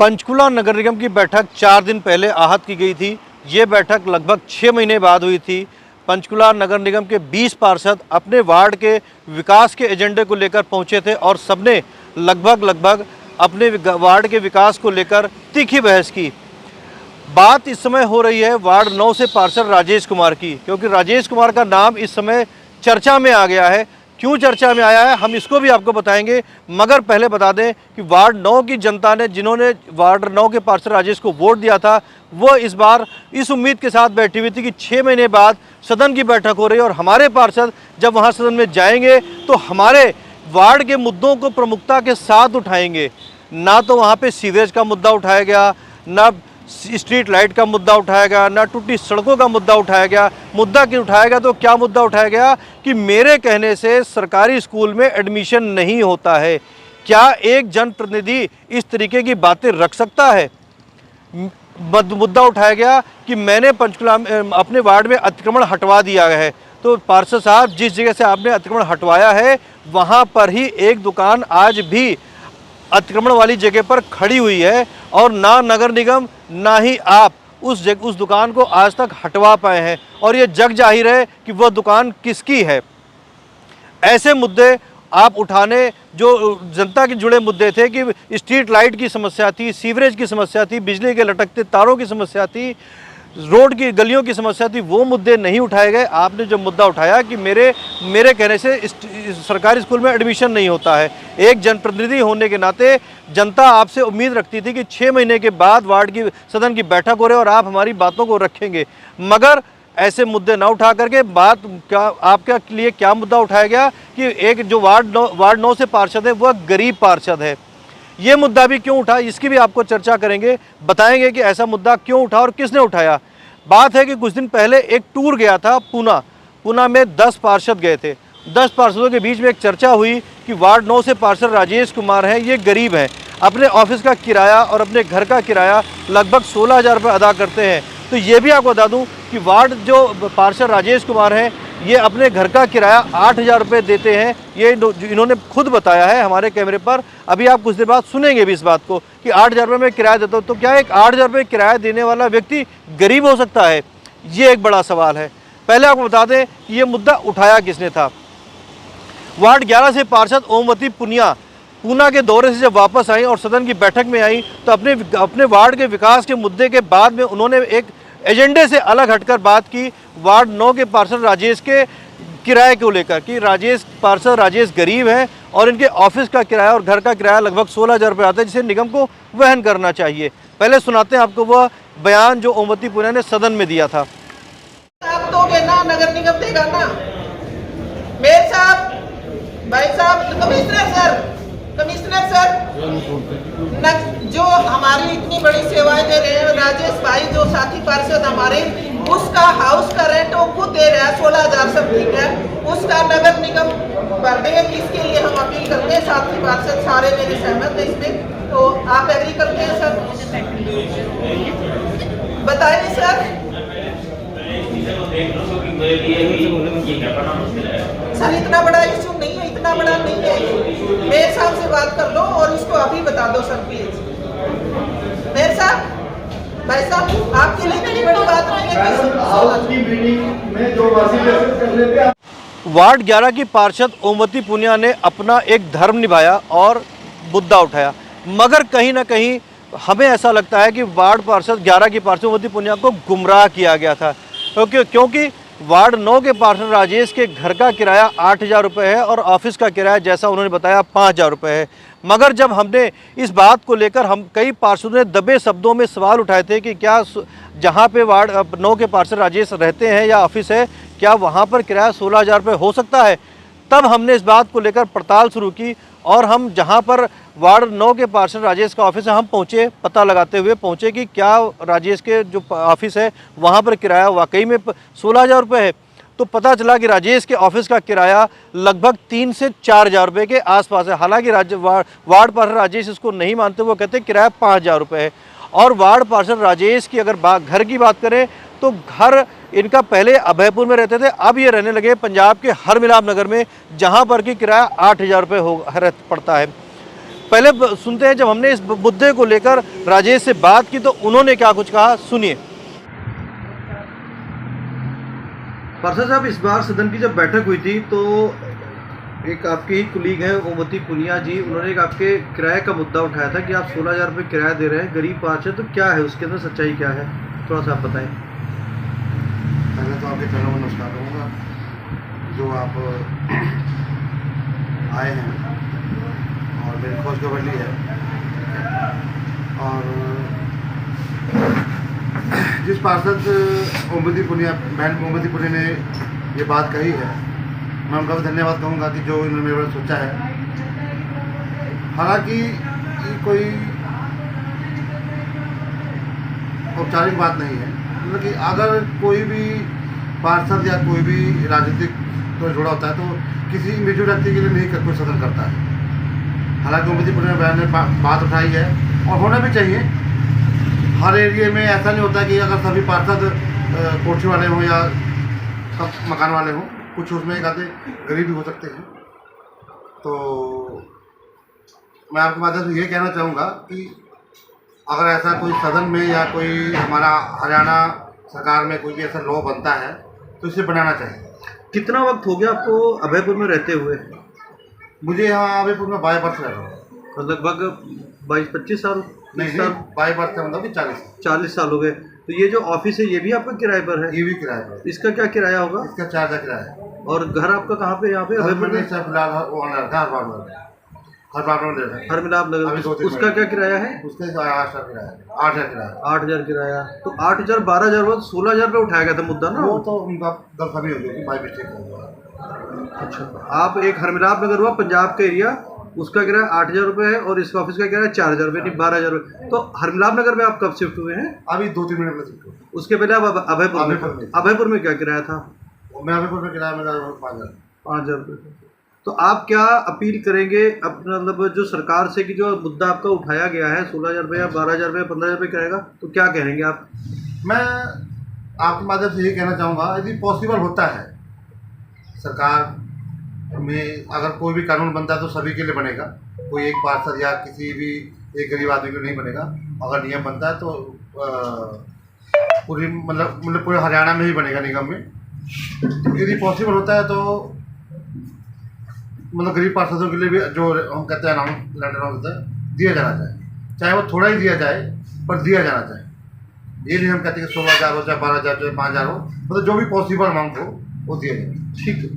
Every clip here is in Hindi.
पंचकुला नगर निगम की बैठक 4 दिन पहले आहत की गई थी। ये बैठक लगभग 6 महीने बाद हुई थी। पंचकुला नगर निगम के 20 पार्षद अपने वार्ड के विकास के एजेंडे को लेकर पहुंचे थे और सबने लगभग अपने वार्ड के विकास को लेकर तीखी बहस की। बात इस समय हो रही है वार्ड 9 से पार्षद राजेश कुमार की, क्योंकि राजेश कुमार का नाम इस समय चर्चा में आ गया है। क्यों चर्चा में आया है हम इसको भी आपको बताएंगे, मगर पहले बता दें कि वार्ड 9 की जनता ने, जिन्होंने वार्ड 9 के पार्षद राजेश को वोट दिया था, वो इस बार इस उम्मीद के साथ बैठी हुई थी कि 6 महीने बाद सदन की बैठक हो रही है और हमारे पार्षद जब वहाँ सदन में जाएंगे तो हमारे वार्ड के मुद्दों को प्रमुखता के साथ उठाएंगे। ना तो वहाँ पे सीवरेज का मुद्दा उठाया गया, ना स्ट्रीट लाइट का मुद्दा उठाया गया, ना टूटी सड़कों का मुद्दा उठाया गया। मुद्दा क्यों उठाया गया? तो क्या मुद्दा उठाया गया कि मेरे कहने से सरकारी स्कूल में एडमिशन नहीं होता है। क्या एक जनप्रतिनिधि इस तरीके की बातें रख सकता है? मुद्दा उठाया गया कि मैंने पंचकुला अपने वार्ड में अतिक्रमण हटवा दिया है। तो पार्षद साहब, जिस जगह से आपने अतिक्रमण हटवाया है वहाँ पर ही एक दुकान आज भी अतिक्रमण वाली जगह पर खड़ी हुई है और ना नगर निगम ना ही आप उस दुकान को आज तक हटवा पाए हैं और ये जग जाहिर है कि वह दुकान किसकी है। ऐसे मुद्दे आप उठाने, जो जनता के जुड़े मुद्दे थे कि स्ट्रीट लाइट की समस्या थी, सीवरेज की समस्या थी, बिजली के लटकते तारों की समस्या थी, रोड की गलियों की समस्या थी, वो मुद्दे नहीं उठाए गए। आपने जो मुद्दा उठाया कि मेरे कहने से सरकारी स्कूल में एडमिशन नहीं होता है। एक जनप्रतिनिधि होने के नाते जनता आपसे उम्मीद रखती थी कि 6 महीने के बाद वार्ड की सदन की बैठक हो रही है और आप हमारी बातों को रखेंगे, मगर ऐसे मुद्दे ना उठा करके बात क्या आपके लिए क्या मुद्दा उठाया गया कि एक जो वार्ड 9 से पार्षद है वह गरीब पार्षद है। ये मुद्दा भी क्यों उठा, इसकी भी आपको चर्चा करेंगे, बताएंगे कि ऐसा मुद्दा क्यों उठा और किसने उठाया। बात है कि कुछ दिन पहले एक टूर गया था पूना में 10 पार्षद गए थे। 10 पार्षदों के बीच में एक चर्चा हुई कि वार्ड 9 से पार्षद राजेश कुमार हैं, ये गरीब हैं, अपने ऑफिस का किराया और अपने घर का किराया लगभग 16,000 रुपये अदा करते हैं। तो ये भी आपको बता दूं कि वार्ड जो पार्षद राजेश कुमार हैं ये अपने घर का किराया 8,000 रुपये देते हैं। ये इन्होंने खुद बताया है हमारे कैमरे पर। अभी आप कुछ देर बाद सुनेंगे भी इस बात को कि 8,000 रुपये में किराया देता हूँ। तो क्या एक 8,000 रुपये किराया देने वाला व्यक्ति गरीब हो सकता है? ये एक बड़ा सवाल है। पहले आपको बता दें कि ये मुद्दा उठाया किसने था। वार्ड 11 से पार्षद ओमवती पूना के दौरे से जब वापस आई और सदन की बैठक में आई तो अपने वार्ड के विकास के मुद्दे के बाद में उन्होंने एक एजेंडे से अलग हटकर बात की वार्ड 9 के पार्षद राजेश के किराए को लेकर कि पार्षद राजेश गरीब हैं और इनके ऑफिस का किराया और घर का किराया लगभग 16,000 रुपये आता है, जिसे निगम को वहन करना चाहिए। पहले सुनाते हैं आपको वह बयान जो ओमवती पूना ने सदन में दिया था। आप दोगे ना, नगर निगम देगा ना। मेयर साहब, भाई साहब, कमिश्नर सर, जो हमारी इतनी बड़ी सेवाएं दे रहे हैं, राजेश भाई जो साथी पार्षद हमारे, उसका हाउस का रेंट वो खुद दे रहा है 16,000 सब ठीक है, उसका नगर निगम भर देगा। इसके लिए हम अपील करते हैं, साथी पार्षद सारे मेरे सहमत है इसमें। तो आप एग्री करते हैं सर? बताइए सर। सर इतना बड़ा इशू नहीं है, इतना बड़ा नहीं है। मेयर साहब से बात कर लो और इसको अभी बता दो सर प्लीज। मेयर साहब, भाई साहब, आपके लिए इतनी बड़ी बात नहीं है। वार्ड 11 की पार्षद ओमवती पूनिया ने अपना एक धर्म निभाया और मुद्दा उठाया, मगर कहीं ना कहीं हमें ऐसा लगता है कि वार्ड पार्षद 11 की पार्षद ओमवती पूनिया को गुमराह किया गया था, क्योंकि वार्ड 9 के पार्षद राजेश के घर का किराया 8,000 रुपये है और ऑफिस का किराया जैसा उन्होंने बताया 5,000 रुपये है। मगर जब हमने इस बात को लेकर कई पार्षदों ने दबे शब्दों में सवाल उठाए थे कि क्या जहाँ पे वार्ड 9 के पार्षद राजेश रहते हैं या ऑफिस है, क्या वहाँ पर किराया 16,000 रुपये हो सकता है? तब हमने इस बात को लेकर पड़ताल शुरू की और हम जहाँ पर वार्ड 9 के पार्षद राजेश का ऑफिस है हम पहुँचे, पता लगाते हुए पहुँचे कि क्या राजेश के जो ऑफिस है वहाँ पर किराया वाकई में 16,000 रुपये है। तो पता चला कि राजेश के ऑफिस का किराया लगभग 3 से 4,000 रुपये के आसपास है। हालांकि वार्ड पार्षद राजेश इसको नहीं मानते, वो कहते हैं किराया 5,000 रुपये है। और वार्ड पार्षद राजेश की अगर घर की बात करें तो घर इनका पहले अभयपुर में रहते थे, अब ये रहने लगे पंजाब के हरमिलाप नगर में, जहाँ पर कि किराया 8,000 रुपये पड़ता है। पहले सुनते हैं, जब हमने इस मुद्दे को लेकर राजेश से बात की तो उन्होंने क्या कुछ कहा, सुनिए। पार्षद साहब, इस बार सदन की जब बैठक हुई थी तो एक आपके ही कुलीग हैं ओमवती पुनिया जी, उन्होंने एक आपके किराए का मुद्दा उठाया था कि आप 16,000 रुपये किराया दे रहे हैं गरीब पार्षद, तो क्या है उसके अंदर सच्चाई क्या है, थोड़ा सा आप बताएं। पहले तो आपके चैनल में नमस्कार करूँगा, जो आप आए हैं और मेरी खोज खबर ली है। और जिस पार्षद ओमवती पुनिया, बहन ओमवती पुनिया ने ये बात कही है, मैं उनका भी धन्यवाद कहूँगा कि जो इन्होंने मेरे बारे में सोचा है। हालांकि ये कोई औपचारिक बात नहीं है, मतलब कि अगर कोई भी पार्षद या कोई भी राजनीतिक तो जुड़ा होता है तो किसी इंडिविजुअल व्यक्ति के लिए नहीं कोई सदन करता है। हालांकि ओमवती पुनिया बहन ने बात उठाई है और होना भी चाहिए। हर एरिया में ऐसा नहीं होता कि अगर सभी पार्षद कोठी वाले हों या सब मकान वाले हों, कुछ उसमें एक आधे गरीब भी हो सकते हैं। तो मैं आपके माध्यम से ये कहना चाहूँगा कि अगर ऐसा कोई सदन में या कोई हमारा हरियाणा सरकार में कोई भी ऐसा लॉ बनता है तो इसे बनाना चाहिए। कितना वक्त हो गया आपको अभयपुर में रहते हुए? मुझे यहाँ अभयपुर में 22 वर्ष रह रहा हूँ। लगभग 22-25 साल? नहीं, 22 वर्ष का मतलब 40 साल हो गए। तो ये जो ऑफिस है ये भी आपका किराए पर है? ये भी किराए पर। इसका क्या किराया होगा? इसका 4,000 किराया है। और घर आपका कहाँ पे? यहाँ पे अभयपुर में? फिलहाल हर मिलाप नगर। उसका क्या किराया है? उसका 8,000 किराया है। 8,000 किराया। 8,000 किराया। तो 8,000 12,000 16,000 रुपये उठाया गया था मुद्दा ना? वो तो उनका गलती हो गई, बाई मिस्टेक हो गया। अच्छा, आप एक हरमिलाप नगर हुआ पंजाब का एरिया, उसका किराया 8,000 रुपये है और इस ऑफिस का किराया 4,000 रुपये, नहीं 12,000 रुपये। तो हरमिलाप नगर में आप कब शिफ्ट हुए हैं? अभी 2-3 मिनट में शिफ्ट हुए। उसके पहले आप अभयपुर में क्या किराया था? मैं अभयपुर में किराया मेरा 5,000 रुपये। तो आप क्या अपील करेंगे अपना, मतलब जो सरकार से कि जो मुद्दा आपका उठाया गया है 16,000 रुपये या 12,000 रुपये 15,000 रुपये किराएगा, तो क्या कहेंगे आप? मैं आपके माध्यम से ये कहना चाहूँगा, यदि पॉसिबल होता है सरकार में अगर कोई भी कानून बनता है तो सभी के लिए बनेगा, कोई एक पार्षद या किसी भी एक गरीब आदमी को नहीं बनेगा। अगर नियम बनता है तो पूरी मतलब पूरे हरियाणा में ही बनेगा निगम में। तो यदि पॉसिबल होता है तो मतलब गरीब पार्षदों के लिए भी जो हम कहते हैं अनाउंस लेटर होता है दिया जाना चाहिए, चाहे वो थोड़ा ही दिया जाए पर दिया जाना चाहिए। ये नहीं हम कहते कि 16,000 हो चाहे 12,000 चाहे 5,000 हो, मतलब जो भी पॉसिबल अमाउंट हो वो दिया जाए। ठीक है।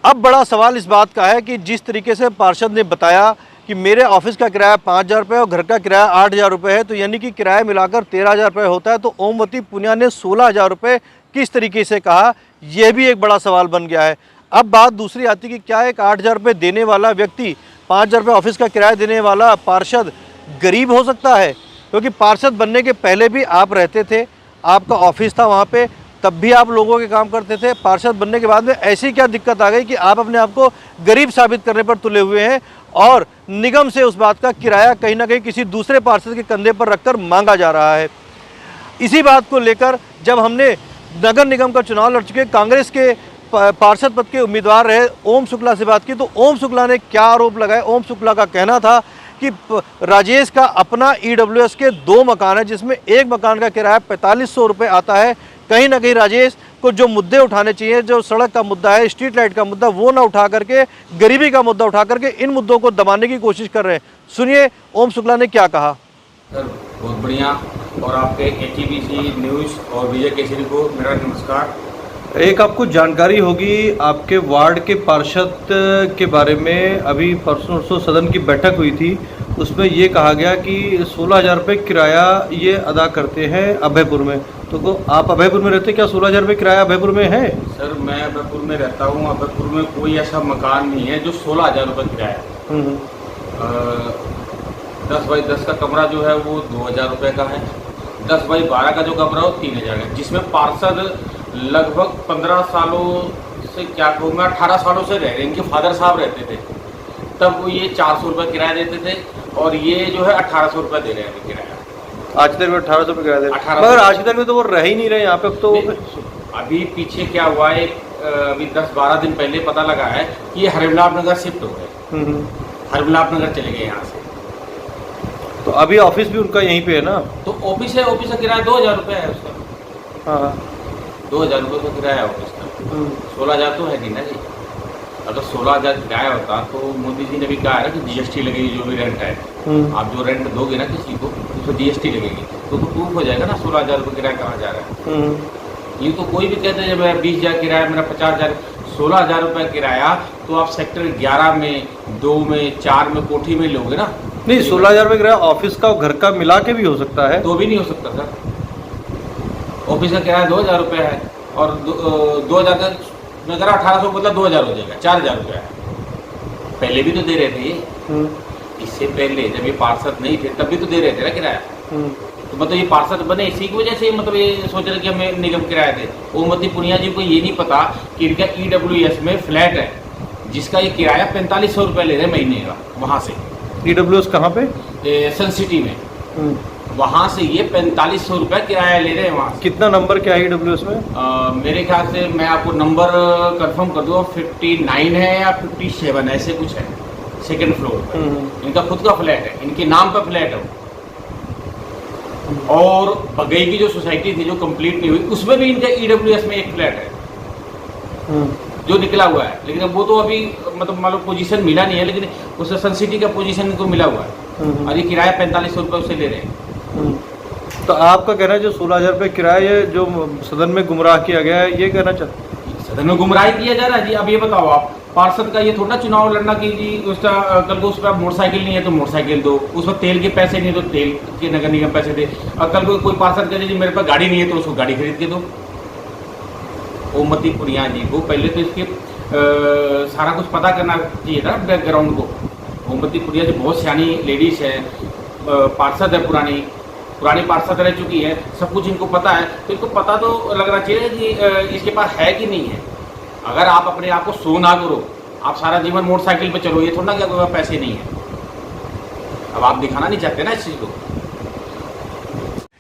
अब बड़ा सवाल इस बात का है कि जिस तरीके से पार्षद ने बताया कि मेरे ऑफिस का किराया 5,000 रुपये और घर का किराया 8,000 रुपये है, तो यानी कि किराया मिलाकर 13,000 रुपये होता है। तो ओमवती पुनिया ने 16,000 रुपये किस तरीके से कहा, यह भी एक बड़ा सवाल बन गया है। अब बात दूसरी आती कि क्या एक 8,000 रुपये देने वाला व्यक्ति, 5,000 रुपये ऑफिस का किराया देने वाला पार्षद गरीब हो सकता है? क्योंकि पार्षद बनने के पहले भी आप रहते थे, आपका ऑफिस था वहाँ पे, तब भी आप लोगों के काम करते थे। पार्षद बनने के बाद में ऐसी क्या दिक्कत आ गई कि आप अपने आप को गरीब साबित करने पर तुले हुए हैं और निगम से उस बात का किराया कहीं ना कहीं किसी दूसरे पार्षद के कंधे पर रखकर मांगा जा रहा है? इसी बात को लेकर जब हमने नगर निगम का चुनाव लड़ चुके कांग्रेस के पार्षद पद के उम्मीदवार रहे ओम शुक्ला से बात की, तो ओम शुक्ला ने क्या आरोप लगाए। ओम शुक्ला का कहना था कि राजेश का अपना EWS के 2 मकान है, जिसमें एक मकान का किराया 4,500 रुपये आता है। कहीं ना कहीं राजेश को जो मुद्दे उठाने चाहिए, जो सड़क का मुद्दा है, स्ट्रीट लाइट का मुद्दा, वो ना उठा करके गरीबी का मुद्दा उठा करके इन मुद्दों को दबाने की कोशिश कर रहे हैं। सुनिए ओम शुक्ला ने क्या कहा। सर बहुत बढ़िया, और आपके ATBC न्यूज़ और विजय केसरी को मेरा नमस्कार। एक आपको जानकारी होगी आपके वार्ड के पार्षद के बारे में, अभी परसों सदन की बैठक हुई थी, उसमें ये कहा गया कि 16,000 रुपये किराया ये अदा करते हैं अभयपुर में। तो आप अभयपुर में रहते, क्या 16,000 रुपये किराया अभयपुर में है? सर मैं अभयपुर में रहता हूँ, अभयपुर में कोई ऐसा मकान नहीं है जो 16,000 रुपये किराया है। 10 बाई 10 का कमरा जो है वो 2,000 रुपये का है, 10 बाई 12 का जो कमरा वो 3,000 है, जिसमें पार्षद लगभग 15 सालों से, क्या कहूँगा 18 सालों से रह रहे हैं। इनके फादर साहब रहते थे, तब वो ये 400 रुपये किराया देते थे और ये जो है 1,800 रुपये दे रहे हैं किराया। आज तक में 1,800 रुपये किराया दे रहे हैं, मगर आज तक में तो वो रह ही नहीं रहे यहाँ पे। तो अभी पीछे क्या हुआ है, अभी 10-12 दिन पहले पता लगा है कि ये हरिमलाल नगर शिफ्ट हो गए। हरगुलाब नगर चले गए यहाँ से। तो अभी ऑफिस भी उनका यहीं पे है ना? तो ऑफिस का किराया 2000 रुपये है उसका। हाँ 2000 रुपये का किराया है ऑफिस का। 16,000 तो है नहीं ना जी। अगर 16,000 किराया होता तो मोदी जी ने भी कहा है ना कि जीएसटी लगेगी जो भी रेंट है। आप जो रेंट दोगे ना किसी को उसमें जीएसटी लगेगी, तो प्रूफ हो जाएगा ना 16,000 रुपये किराया कहाँ जा रहा है। ये तो कोई भी कहते हैं जब 20,000 किराया, मेरा 50,000, 16,000 रुपये किराया, तो आप सेक्टर 11 में, 2 में, 4 में कोठी में लोगे ना। नहीं, 16,000 रुपये किराया ऑफिस का और घर का मिला के भी हो सकता है। तो भी नहीं हो सकता सर। ऑफिस का किराया 2,000 रुपये है और 2,000 का मैं कह रहा 1,800 मतलब 2,000 हो जाएगा, 4,000 रुपये है। पहले भी तो दे रहे थे ये। इससे पहले जब ये पार्षद नहीं थे तब भी तो दे रहे थे ना किराया। तो मतलब ये पार्षद बने इसी की वजह से, मतलब ये सोच रहे कि हमें निगम किराया दे। ओमवती पुनिया जी को ये नहीं पता कि इनका EWS में फ्लैट है जिसका ये किराया 4500 रुपये ले रहे महीने का। वहाँ से EWS कहाँ पे? सन सिटी में। वहाँ से ये 4500 रुपये किराया ले रहे हैं वहाँ से। कितना नंबर क्या है EWS में? मेरे ख्याल से मैं आपको नंबर कंफर्म कर दूँ, 59 है या 57 ऐसे कुछ है, सेकंड फ्लोर पर। इनका खुद का फ्लैट है, इनके नाम पर फ्लैट है। और बगई की जो सोसाइटी थी जो कंप्लीट नहीं हुई उसमें भी इनका EWS में एक फ्लैट है जो निकला हुआ है, लेकिन वो तो अभी मतलब मान लो पोजीशन मिला नहीं है, लेकिन उस सन सिटी का पोजीशन इनको मिला हुआ है और ये किराया 4500 रुपये उससे ले रहे हैं। तो आपका कहना है जो 16,000 रुपये किराया ये जो सदन में गुमराह किया गया है, ये कहना चाहते? सदन में गुमराही किया जा रहा है जी। अब ये बताओ आप, पार्षद का ये थोड़ा चुनाव लड़ना कि जी उसका कल को उस पर मोटरसाइकिल नहीं है तो मोटरसाइकिल दो, उस पर तेल के पैसे नहीं है तो तेल के नगर निगम पैसे दे, और कल को कोई पार्षद कहे जी मेरे पास गाड़ी नहीं है तो उसको गाड़ी खरीद के दो। ओमवती पुनिया जी को पहले तो इसके सारा कुछ पता करना चाहिए था बैकग्राउंड को। ओमवती पुनिया जी बहुत सियानी लेडीज है, पार्षद है, पुरानी पार्षद रह चुकी है, सब कुछ इनको पता है, तो इनको पता तो लगना चाहिए कि इसके पास है कि नहीं है। अगर आप अपने आप को शो ना करो, आप सारा जीवन मोटरसाइकिल पे चलो, ये थोड़ा क्या कोई पैसे नहीं है। अब आप दिखाना नहीं चाहते ना इस चीज़ को।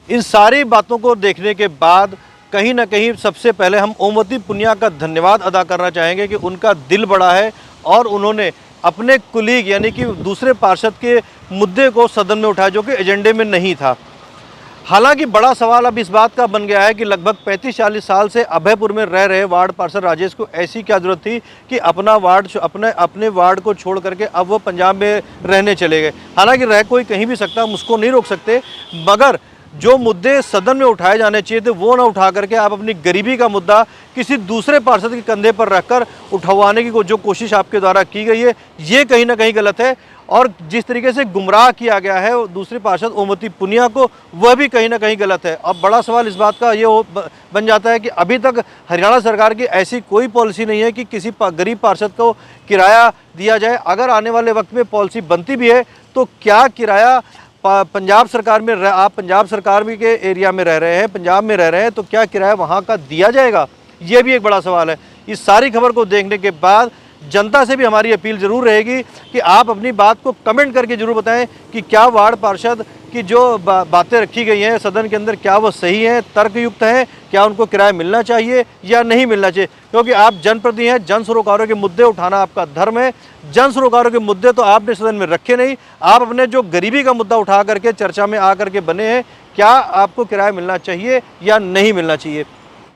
इन सारी बातों को देखने के बाद कहीं ना कहीं सबसे पहले हम ओमवती पुनिया का धन्यवाद अदा करना चाहेंगे कि उनका दिल बड़ा है और उन्होंने अपने कुलीग यानी कि दूसरे पार्षद के मुद्दे को सदन में उठाया जो कि एजेंडे में नहीं था। हालांकि बड़ा सवाल अब इस बात का बन गया है कि लगभग 35-40 साल से अभयपुर में रह रहे वार्ड पार्षद राजेश को ऐसी क्या जरूरत थी कि अपने वार्ड को छोड़ करके अब वो पंजाब में रहने चले गए। हालांकि रह कोई कहीं भी सकता, हम उसको नहीं रोक सकते, मगर जो मुद्दे सदन में उठाए जाने चाहिए थे वो ना उठा करके आप अपनी गरीबी का मुद्दा किसी दूसरे पार्षद के कंधे पर रखकर उठवाने की जो कोशिश आपके द्वारा की गई है, ये कहीं ना कहीं गलत है। और जिस तरीके से गुमराह किया गया है दूसरे पार्षद ओमवती पुनिया को, वह भी कहीं ना कहीं गलत है। अब बड़ा सवाल इस बात का ये बन जाता है कि अभी तक हरियाणा सरकार की ऐसी कोई पॉलिसी नहीं है कि किसी गरीब पार्षद को किराया दिया जाए। अगर आने वाले वक्त में पॉलिसी बनती भी है तो क्या किराया पंजाब सरकार में आप पंजाब सरकार भी के एरिया में रह रहे हैं, पंजाब में रह रहे हैं, तो क्या किराया वहाँ का दिया जाएगा, ये भी एक बड़ा सवाल है। इस सारी खबर को देखने के बाद जनता से भी हमारी अपील ज़रूर रहेगी कि आप अपनी बात को कमेंट करके ज़रूर बताएं कि क्या वार्ड पार्षद की जो बातें रखी गई हैं सदन के अंदर क्या वो सही हैं, तर्कयुक्त हैं, क्या उनको किराया मिलना चाहिए या नहीं मिलना चाहिए। क्योंकि आप जनप्रतिनिधि हैं, जन सरोकारों के मुद्दे उठाना आपका धर्म है। जन सरोकारों के मुद्दे तो आपने सदन में रखे नहीं, आप अपने जो गरीबी का मुद्दा उठा करके चर्चा में आ करके बने हैं, क्या आपको किराया मिलना चाहिए या नहीं मिलना चाहिए।